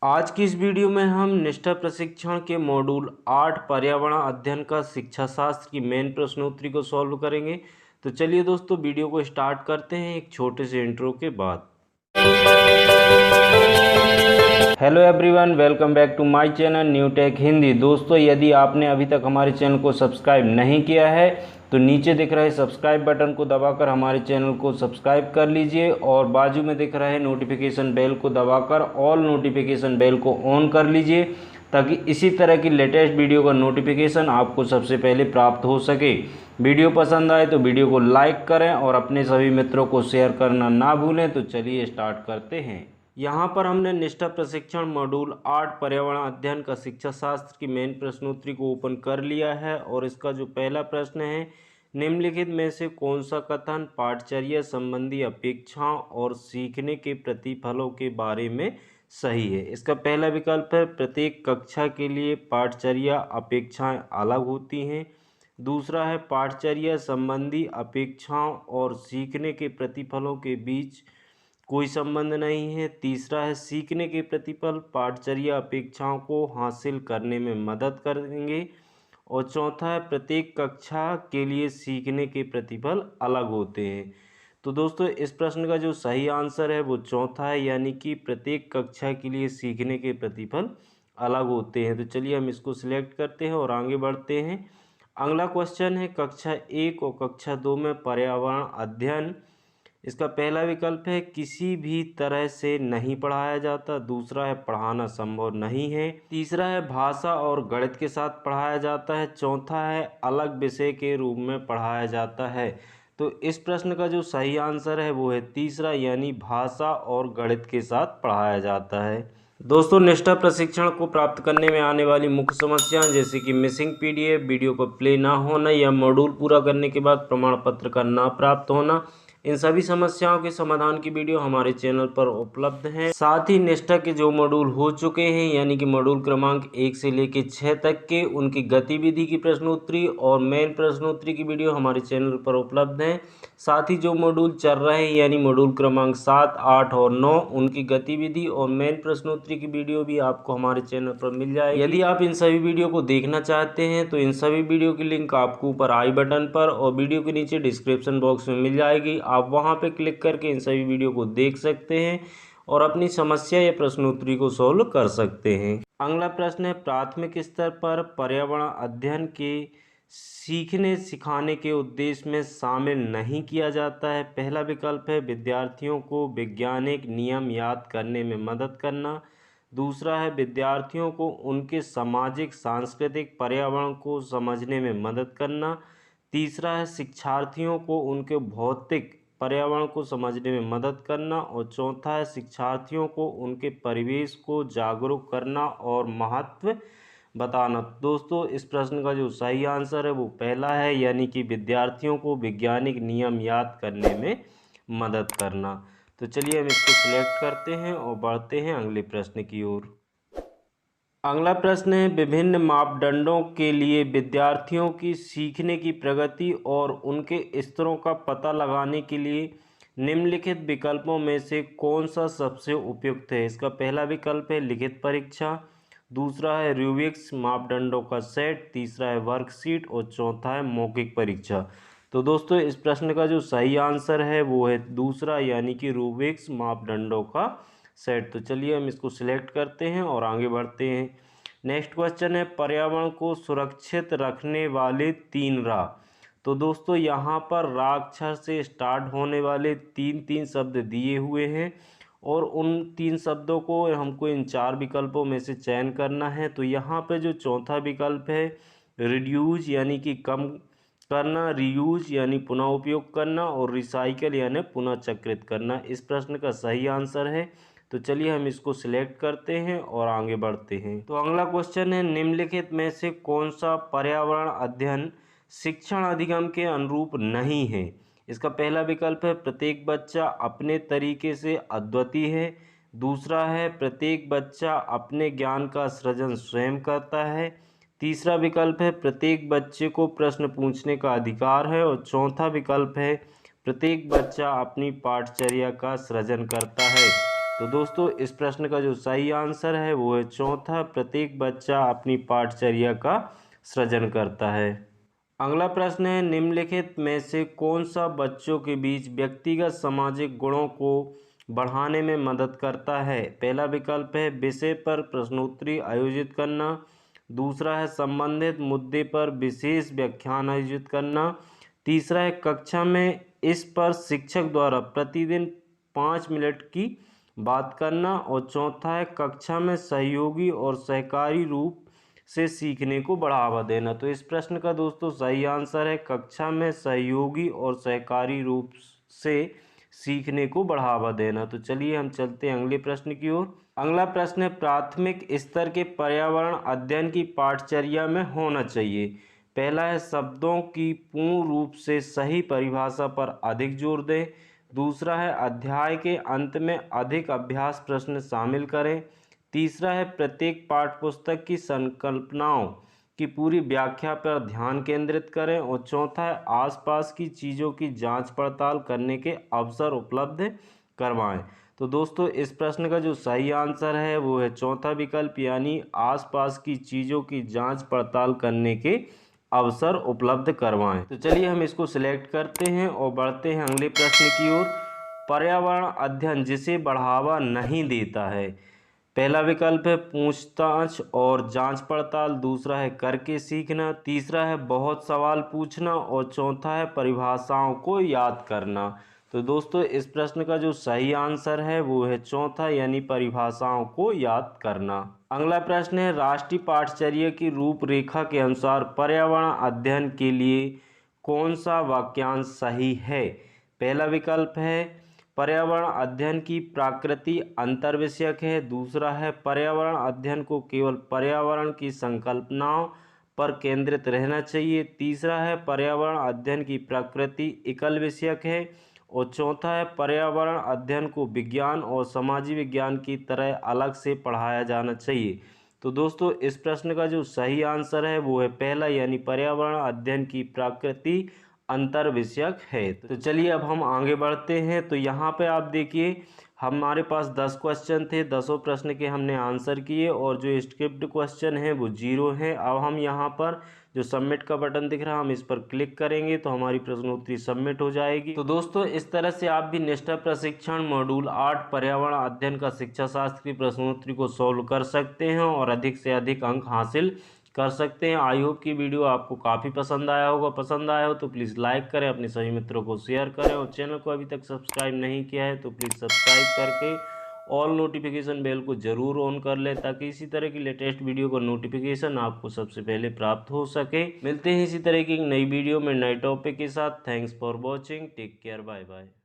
आज की इस वीडियो में हम निष्ठा प्रशिक्षण के मॉड्यूल 8 पर्यावरण अध्ययन का शिक्षा शास्त्र की मेन प्रश्नोत्तरी को सॉल्व करेंगे। तो चलिए दोस्तों वीडियो को स्टार्ट करते हैं एक छोटे से इंट्रो के बाद। Hello everyone, welcome back to my channel new tech Hindi. दोस्तों यदि आपने अभी तक हमारे चैनल को सब्सक्राइब नहीं किया है तो नीचे दिख रहे सब्सक्राइब बटन को दबाकर हमारे चैनल को सब्सक्राइब कर लीजिए और बाजू में दिख रहे नोटिफिकेशन बेल को दबाकर ऑल नोटिफिकेशन बेल को ऑन कर लीजिए ताकि इसी तरह की लेटेस्ट वीडियो का नोटिफिकेशन आपको सबसे पहले प्राप्त हो सके। वीडियो पसंद आए तो वीडियो को लाइक करें और अपने सभी मित्रों को शेयर करना ना भूलें। तो चलिए स्टार्ट करते हैं। यहाँ पर हमने निष्ठा प्रशिक्षण मॉड्यूल 8 पर्यावरण अध्ययन का शिक्षा शास्त्र की मेन प्रश्नोत्तरी को ओपन कर लिया है और इसका जो पहला प्रश्न है, निम्नलिखित में से कौन सा कथन पाठचर्या संबंधी अपेक्षाओं और सीखने के प्रतिफलों के बारे में सही है। इसका पहला विकल्प है प्रत्येक कक्षा के लिए पाठचर्या अपेक्षाएं अलग होती हैं। दूसरा है पाठचर्या संबंधी अपेक्षाओं और सीखने के प्रतिफलों के बीच कोई संबंध नहीं है। तीसरा है सीखने के प्रतिफल पाठचर्या अपेक्षाओं को हासिल करने में मदद करेंगे। और चौथा है प्रत्येक कक्षा के लिए सीखने के प्रतिफल अलग होते हैं। तो दोस्तों इस प्रश्न का जो सही आंसर है वो चौथा है, यानी कि प्रत्येक कक्षा के लिए सीखने के प्रतिफल अलग होते हैं। तो चलिए हम इसको सिलेक्ट करते हैं और आगे बढ़ते हैं। अगला क्वेश्चन है कक्षा 1 और कक्षा 2 में पर्यावरण अध्ययन। इसका पहला विकल्प है किसी भी तरह से नहीं पढ़ाया जाता। दूसरा है पढ़ाना संभव नहीं है। तीसरा है भाषा और गणित के साथ पढ़ाया जाता है। चौथा है अलग विषय के रूप में पढ़ाया जाता है। तो इस प्रश्न का जो सही आंसर है वो है तीसरा, यानी भाषा और गणित के साथ पढ़ाया जाता है। दोस्तों निष्ठा प्रशिक्षण को प्राप्त करने में आने वाली मुख्य समस्याएं जैसे कि मिसिंग पीडीएफ, वीडियो को प्ले ना होना या मॉड्यूल पूरा करने के बाद प्रमाण पत्र का ना प्राप्त होना, इन सभी समस्याओं के समाधान की वीडियो हमारे चैनल पर उपलब्ध है। साथ ही निष्ठा के जो मॉड्यूल हो चुके हैं यानी कि मॉड्यूल क्रमांक 1 से लेकर 6 तक के उनकी गतिविधि की प्रश्नोत्तरी और मेन प्रश्नोत्तरी की वीडियो हमारे चैनल पर उपलब्ध है। साथ ही जो मॉड्यूल चल रहे हैं यानी मॉड्यूल क्रमांक 7, 8 और 9 उनकी गतिविधि और मेन प्रश्नोत्तरी की वीडियो भी आपको हमारे चैनल पर मिल जाएगी। यदि आप इन सभी वीडियो को देखना चाहते हैं तो इन सभी वीडियो की लिंक आपको ऊपर आई बटन पर और वीडियो के नीचे डिस्क्रिप्शन बॉक्स में मिल जाएगी। आप वहां पे क्लिक करके इन सभी वीडियो को देख सकते हैं और अपनी समस्या या प्रश्नोत्तरी को सॉल्व कर सकते हैं। अगला प्रश्न है प्राथमिक स्तर पर पर्यावरण अध्ययन के सीखने सिखाने के उद्देश्य में शामिल नहीं किया जाता है। पहला विकल्प है विद्यार्थियों को वैज्ञानिक नियम याद करने में मदद करना। दूसरा है विद्यार्थियों को उनके सामाजिक सांस्कृतिक पर्यावरण को समझने में मदद करना। तीसरा है शिक्षार्थियों को उनके भौतिक पर्यावरण को समझने में मदद करना। और चौथा है शिक्षार्थियों को उनके परिवेश को जागरूक करना और महत्व बताना। दोस्तों इस प्रश्न का जो सही आंसर है वो पहला है, यानी कि विद्यार्थियों को वैज्ञानिक नियम याद करने में मदद करना। तो चलिए हम इसको सिलेक्ट करते हैं और बढ़ते हैं अगले प्रश्न की ओर। अगला प्रश्न है विभिन्न मापदंडों के लिए विद्यार्थियों की सीखने की प्रगति और उनके स्तरों का पता लगाने के लिए निम्नलिखित विकल्पों में से कौन सा सबसे उपयुक्त है। इसका पहला विकल्प है लिखित परीक्षा। दूसरा है रूब्रिक्स मापदंडों का सेट। तीसरा है वर्कशीट और चौथा है मौखिक परीक्षा। तो दोस्तों इस प्रश्न का जो सही आंसर है वो है दूसरा, यानी कि रूब्रिक्स मापदंडों का सेट। तो चलिए हम इसको सिलेक्ट करते हैं और आगे बढ़ते हैं। नेक्स्ट क्वेश्चन है पर्यावरण को सुरक्षित रखने वाले 3 राह। तो दोस्तों यहाँ पर रा अक्षर से स्टार्ट होने वाले 3 शब्द दिए हुए हैं और उन 3 शब्दों को हमको इन 4 विकल्पों में से चयन करना है। तो यहाँ पे जो चौथा विकल्प है रिड्यूज यानी कि कम करना, रीयूज यानी पुनः उपयोग करना और रिसाइकल यानी पुनः चक्रित करना, इस प्रश्न का सही आंसर है। तो चलिए हम इसको सिलेक्ट करते हैं और आगे बढ़ते हैं। तो अगला क्वेश्चन है निम्नलिखित में से कौन सा पर्यावरण अध्ययन शिक्षण अधिगम के अनुरूप नहीं है। इसका पहला विकल्प है प्रत्येक बच्चा अपने तरीके से अद्वितीय है। दूसरा है प्रत्येक बच्चा अपने ज्ञान का सृजन स्वयं करता है। तीसरा विकल्प है प्रत्येक बच्चे को प्रश्न पूछने का अधिकार है। और चौथा विकल्प है प्रत्येक बच्चा अपनी पाठचर्या का सृजन करता है। तो दोस्तों इस प्रश्न का जो सही आंसर है वो है चौथा, प्रत्येक बच्चा अपनी पाठचर्या का सृजन करता है। अगला प्रश्न है, निम्नलिखित में से कौन सा बच्चों के बीच व्यक्तिगत सामाजिक गुणों को बढ़ाने में मदद करता है? पहला विकल्प है विषय पर प्रश्नोत्तरी आयोजित करना, दूसरा है संबंधित मुद्दे पर विशेष व्याख्यान आयोजित करना, तीसरा है कक्षा में इस पर शिक्षक द्वारा प्रतिदिन 5 मिनट की बात करना, और चौथा है कक्षा में सहयोगी और सहकारी रूप से सीखने को बढ़ावा देना। तो इस प्रश्न का दोस्तों सही आंसर है कक्षा में सहयोगी और सहकारी रूप से सीखने को बढ़ावा देना। तो चलिए हम चलते हैं अगले प्रश्न की ओर। अगला प्रश्न है, प्राथमिक स्तर के पर्यावरण अध्ययन की पाठचर्या में होना चाहिए। पहला है शब्दों की पूर्ण रूप से सही परिभाषा पर अधिक जोर दें, दूसरा है अध्याय के अंत में अधिक अभ्यास प्रश्न शामिल करें, तीसरा है प्रत्येक पाठ्यपुस्तक की संकल्पनाओं की पूरी व्याख्या पर ध्यान केंद्रित करें, और चौथा है आसपास की चीज़ों की जांच पड़ताल करने के अवसर उपलब्ध करवाएं। तो दोस्तों इस प्रश्न का जो सही आंसर है वो है चौथा विकल्प, यानी आसपास की चीज़ों की जांच पड़ताल करने के अवसर उपलब्ध करवाएं। तो चलिए हम इसको सिलेक्ट करते हैं और बढ़ते हैं अगले प्रश्न की ओर। पर्यावरण अध्ययन जिसे बढ़ावा नहीं देता है। पहला विकल्प है पूछताछ और जांच पड़ताल, दूसरा है करके सीखना, तीसरा है बहुत सवाल पूछना, और चौथा है परिभाषाओं को याद करना। तो दोस्तों इस प्रश्न का जो सही आंसर है वो है चौथा, यानी परिभाषाओं को याद करना। अगला प्रश्न है, राष्ट्रीय पाठचर्या की रूपरेखा के अनुसार पर्यावरण अध्ययन के लिए कौन सा वाक्यांश सही है? पहला विकल्प है पर्यावरण अध्ययन की प्रकृति अंतर्विषयक है, दूसरा है पर्यावरण अध्ययन को केवल पर्यावरण की संकल्पनाओं पर केंद्रित रहना चाहिए, तीसरा है पर्यावरण अध्ययन की प्रकृति एकल विषयक है, और चौथा है पर्यावरण अध्ययन को विज्ञान और समाजी विज्ञान की तरह अलग से पढ़ाया जाना चाहिए। तो दोस्तों इस प्रश्न का जो सही आंसर है वो है पहला, यानी पर्यावरण अध्ययन की प्रकृति अंतर विषयक है। तो चलिए अब हम आगे बढ़ते हैं। तो यहाँ पे आप देखिए हमारे पास 10 क्वेश्चन थे, 10 प्रश्न के हमने आंसर किए, और जो स्क्रिप्ट क्वेश्चन है वो 0 है। अब हम यहाँ पर जो सबमिट का बटन दिख रहा है हम इस पर क्लिक करेंगे तो हमारी प्रश्नोत्तरी सबमिट हो जाएगी। तो दोस्तों इस तरह से आप भी निष्ठा प्रशिक्षण मॉड्यूल 8 पर्यावरण अध्ययन का शिक्षा शास्त्र की प्रश्नोत्तरी को सॉल्व कर सकते हैं और अधिक से अधिक अंक हासिल कर सकते हैं। आई होप कि वीडियो आपको काफ़ी पसंद आया होगा। पसंद आया हो तो प्लीज़ लाइक करें, अपने सभी मित्रों को शेयर करें, और चैनल को अभी तक सब्सक्राइब नहीं किया है तो प्लीज़ सब्सक्राइब करके ऑल नोटिफिकेशन बेल को ज़रूर ऑन कर लें, ताकि इसी तरह की लेटेस्ट वीडियो का नोटिफिकेशन आपको सबसे पहले प्राप्त हो सके। मिलते हैं इसी तरह की नई वीडियो में नए टॉपिक के साथ। Thanks for watching, take care, bye bye.